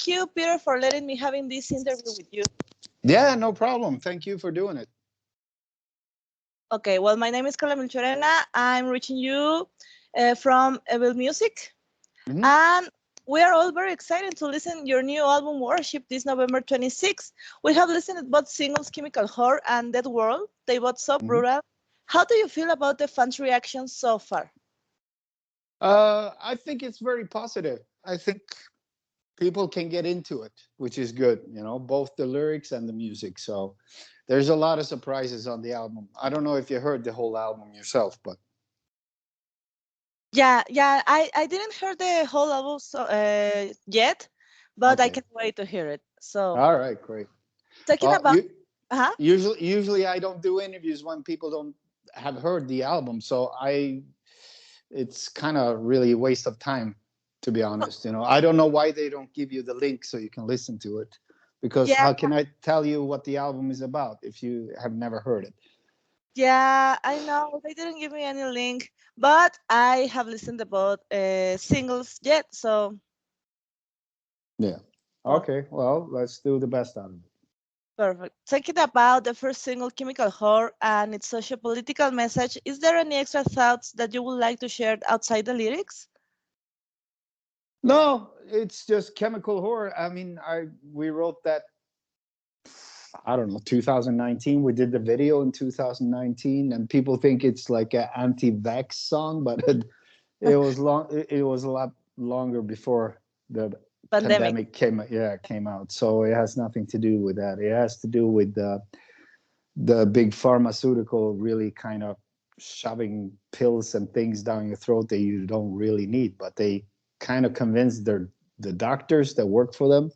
thank you, Peter, for letting me having this interview with you. Yeah, no problem. Thank you for doing it. Okay, well, my name is Carla Melchorena. I'm reaching you from Evilmusic, Mhm. and we are all very excited to listen your new album Worship this November 26th. We have listened to both singles Chemical Whore and Dead World. They both so Mhm. brutal. How do you feel about the fans' reaction so far? I think it's very positive. I think people can get into it, which is good, both the lyrics and the music. So there's a lot of surprises on the album. I don't know if you heard the whole album yourself, but Yeah, I didn't hear the whole album yet, but I okay. can't wait to hear it. So All right, great. talking Well, about, uh-huh. usually I don't do interviews when people don't have heard the album, so it's kind of really a waste of time, to be honest. I don't know why they don't give you the link so you can listen to it, because Yeah, how can I tell you what the album is about if you have never heard it? yeah, I know they didn't give me any link, but I have listened to both singles yet. So Yeah. well, Okay, well, let's do the best out of it. perfect. Talking about the first single, Chemical Whore, and its socio-political message, is there any extra thoughts that you would like to share outside the lyrics? No, it's just chemical horror. I mean, we wrote that, I don't know, 2019. We did the video in 2019, and people think it's like an anti-vax song, but it was long. It was a lot longer before the Pandemic. pandemic came out. So it has nothing to do with that. It has to do with the big pharmaceutical really kind of shoving pills and things down your throat that you don't really need, but they kind of convince the doctors that work for them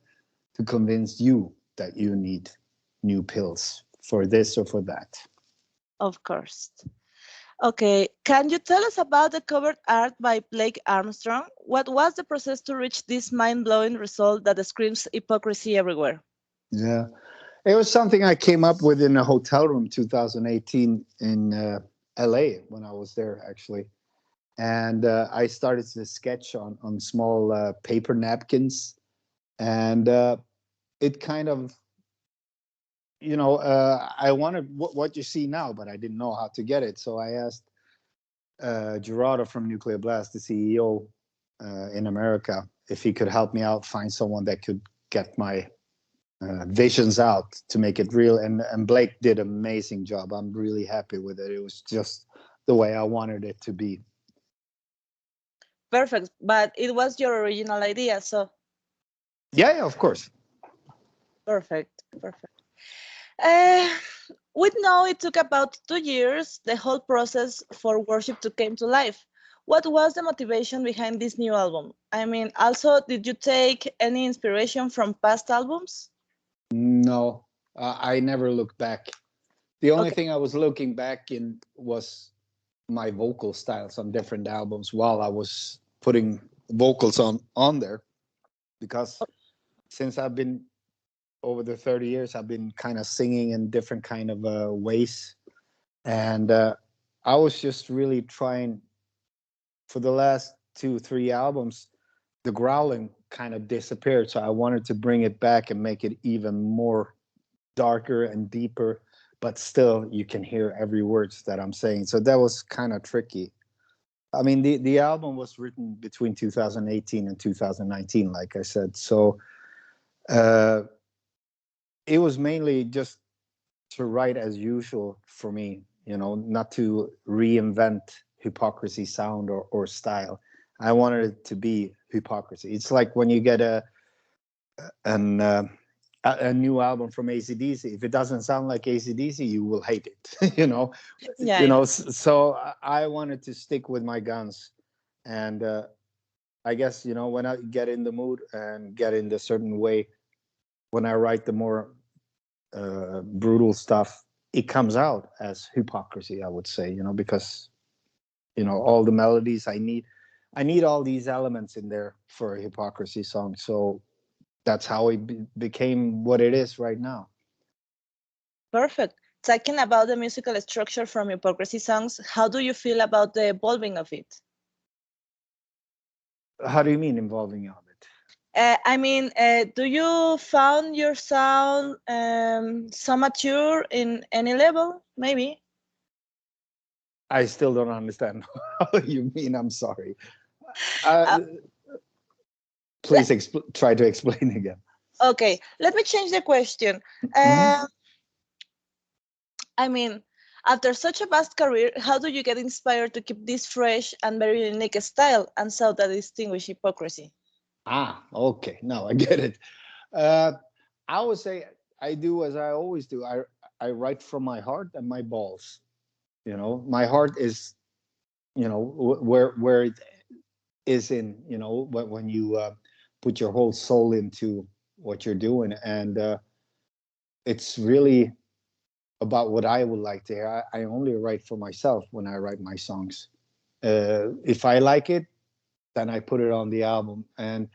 to convince you that you need new pills for this or for that. Of course. Okay, can you tell us about the cover art by Blake Armstrong? What was the process to reach this mind-blowing result that screams hypocrisy everywhere? Yeah, it was something I came up with in a hotel room 2018 in LA when I was there actually. And I started to sketch on small paper napkins, and it kind of, I wanted what you see now, but I didn't know how to get it. So I asked Gerardo from Nuclear Blast, the CEO in America, if he could help me out, find someone that could get my visions out to make it real. And Blake did an amazing job. I'm really happy with it. It was just the way I wanted it to be. Perfect, but it was your original idea, so Yeah, of course. perfect, perfect. Uh, we know it took about 2 years, the whole process for Worship to came to life. What was the motivation behind this new album? I mean, also, did you take any inspiration from past albums? No, I never looked back. The only Okay, thing I was looking back in was my vocal styles on different albums while I was putting vocals on there, because since I've been over the 30 years, I've been kind of singing in different kind of ways, and I was just really trying for the last 2 3 albums. The growling kind of disappeared, so I wanted to bring it back and make it even more darker and deeper, but still you can hear every words that I'm saying. So that was kind of tricky. I mean, the album was written between 2018 and 2019, like I said. So uh, it was mainly just to write as usual for me, not to reinvent hypocrisy sound or style. I wanted it to be hypocrisy. It's like when you get an a new album from AC/DC. If it doesn't sound like AC/DC, you will hate it. yeah, I know. So I wanted to stick with my guns, and I guess when I get in the mood and get in the certain way, when I write the more brutal stuff, it comes out as hypocrisy. I would say, because all the melodies I need all these elements in there for a hypocrisy song. So that's how it became what it is right now. Perfect. Talking about the musical structure from Hypocrisy songs, how do you feel about the evolving of it? How do you mean involving of it? Do you found your sound so mature in any level? Maybe. I still don't understand how you mean. I'm sorry. Uh, Uh, Please try to explain again. okay, let me change the question. Mhm. Uh, I mean, After such a vast career, how do you get inspired to keep this fresh and very unique style and so that distinguish Hypocrisy? Okay. Now I get it. Uh, I would say I do as I always do. I write from my heart and my balls. My heart is, where it is in, when you put your whole soul into what you're doing, and it's really about what I would like to hear. I only write for myself when I write my songs. If I like it, then I put it on the album. And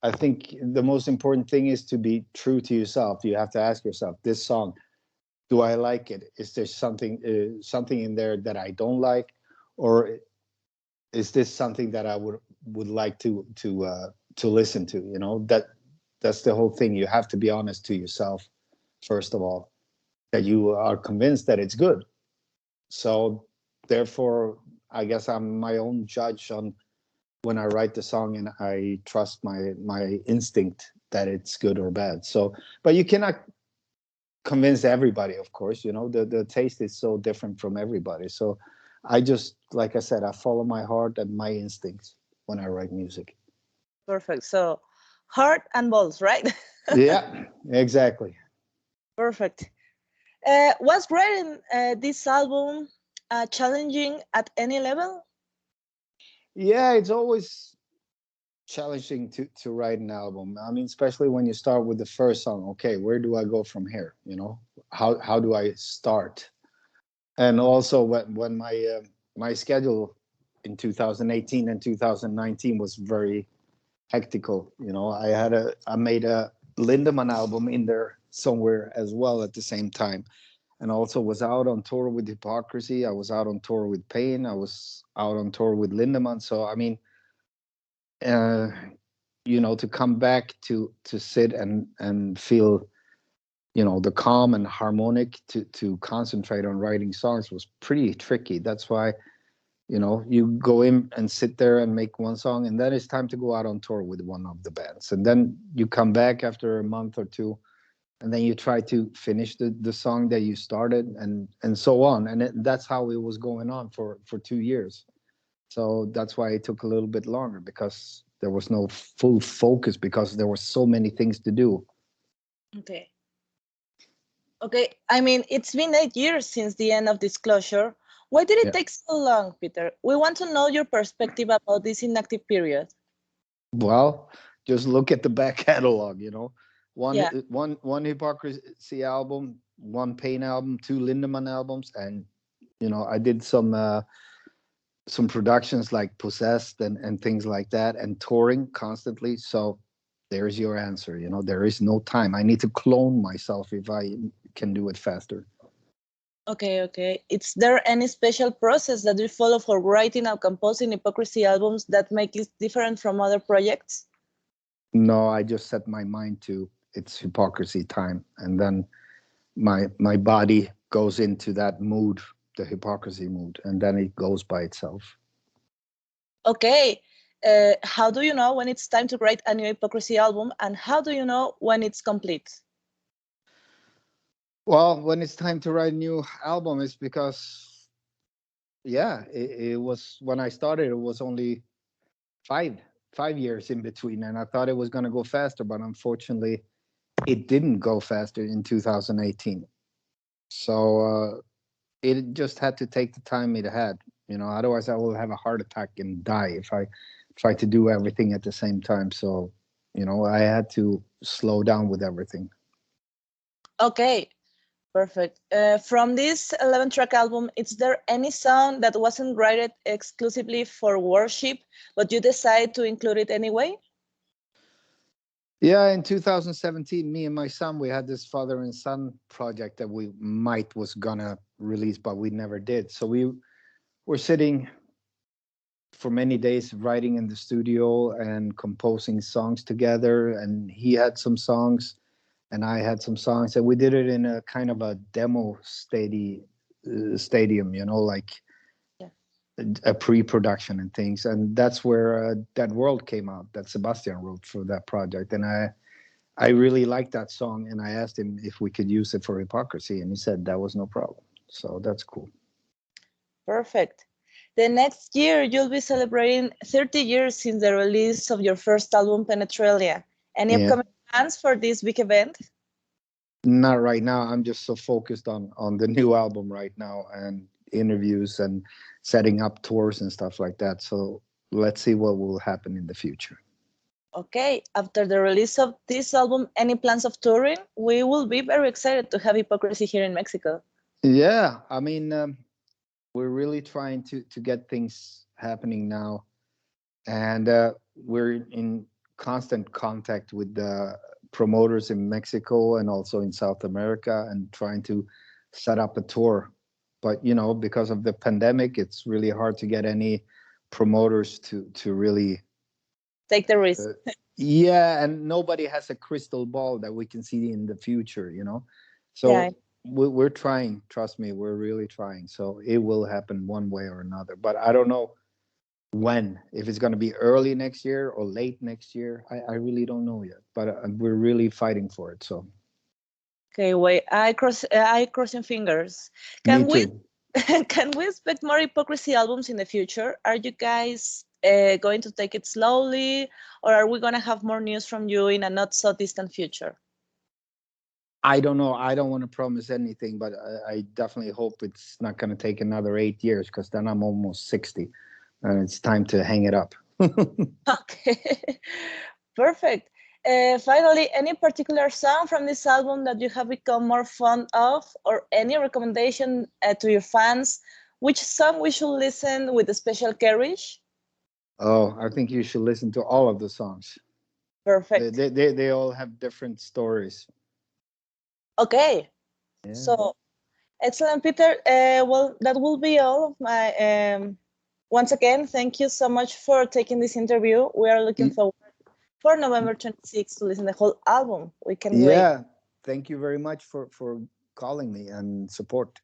I think the most important thing is to be true to yourself. You have to ask yourself, this song, do I like it? Is there something in there that I don't like, or is this something that I would like to listen to? That's the whole thing. You have to be honest to yourself first of all, that you are convinced that it's good. So therefore, I guess I'm my own judge on when I write the song, and I trust my instinct that it's good or bad. So, but you cannot convince everybody, of course. The taste is so different from everybody. So I just, like I said, I follow my heart and my instincts when I write music. Perfect. So, heart and balls, right? Yeah, exactly. Perfect. Was writing this album challenging at any level? Yeah, it's always challenging to write an album. I mean, especially when you start with the first song. Okay, where do I go from here? How do I start? And also when my schedule in 2018 and 2019 was very hectical. I made a Lindemann album in there somewhere as well at the same time, and also was out on tour with Hypocrisy. I was out on tour with Pain. I was out on tour with Lindemann. So I mean, uh, to come back to sit and feel, the calm and harmonic to concentrate on writing songs was pretty tricky. That's why, you go in and sit there and make one song, and then it's time to go out on tour with one of the bands, and then you come back after a month or two, and then you try to finish the song that you started, and so on, and that's how it was going on for 2 years. So that's why it took a little bit longer, because there was no full focus, because there were so many things to do. Okay. Okay. It's been 8 years since the end of Disclosure. Why did it Yeah. take so long, Peter? We want to know your perspective about this inactive period. Well, just look at the back catalog. Yeah. One Hypocrisy album, one Pain album, two Lindemann albums, and I did some productions like Possessed and things like that, and touring constantly. So there's your answer. There is no time. I need to clone myself if I can do it faster. Okay, okay. Is there any special process that you follow for writing or composing Hypocrisy albums that make it different from other projects? No, I just set my mind to it's Hypocrisy time, and then my body goes into that mood, the Hypocrisy mood, and then it goes by itself. Okay. How do you know when it's time to write a new Hypocrisy album, and how do you know when it's complete? Well, when it's time to write a new album, it's because, yeah, it was when I started. It was only five five years in between, and I thought it was going to go faster, but unfortunately, it didn't go faster in 2018. So it just had to take the time it had. Otherwise I will have a heart attack and die if I try to do everything at the same time. So, I had to slow down with everything. Okay, perfect. From this 11-track album, is there any song that wasn't written exclusively for worship, but you decide to include it anyway? Yeah, in 2017, me and my son, we had this father and son project that we might was gonna release, but we never did. So we were sitting for many days writing in the studio and composing songs together. And he had some songs, and I had some songs, and we did it in a kind of a demo stadium, like Yeah. a pre-production and things. And that's where That World came out, that Sebastian wrote for that project. And I really liked that song, and I asked him if we could use it for Hypocrisy, and he said that was no problem. So that's cool. Perfect. The next year, you'll be celebrating 30 years since the release of your first album, Penetralia. Any Yeah. upcoming plans for this big event? Not right now. I'm just so focused on the new album right now, and interviews and setting up tours and stuff like that. So let's see what will happen in the future. Okay, after the release of this album, any plans of touring? We will be very excited to have Hypocrisy here in Mexico. Yeah, I mean, we're really trying to get things happening now, and we're in constant contact with the promoters in Mexico and also in South America, and trying to set up a tour. But because of the pandemic, it's really hard to get any promoters to really Take the risk. yeah, and nobody has a crystal ball that we can see in the future. So Yeah. we're trying. Trust me, we're really trying. So it will happen one way or another, but I don't know when. If it's going to be early next year or late next year, I really don't know yet. But we're really fighting for it. So Okay, wait. I crossing fingers. me Can we too. can we expect more Hypocrisy albums in the future? Are you guys going to take it slowly, or are we going to have more news from you in a not so distant future? I don't know. I don't want to promise anything, but I definitely hope it's not going to take another 8 years, because then I'm almost 60, and it's time to hang it up. Okay, perfect. Finally, any particular song from this album that you have become more fond of, or any recommendation to your fans? Which song we should listen with a special courage? Oh, I think you should listen to all of the songs. Perfect. They all have different stories. Okay, Yeah. so excellent, Peter. Well, that will be all of my. Once again, thank you so much for taking this interview. We are looking forward for November 26th to listen to the whole album. We can wait. Yeah. Thank you very much for calling me and support.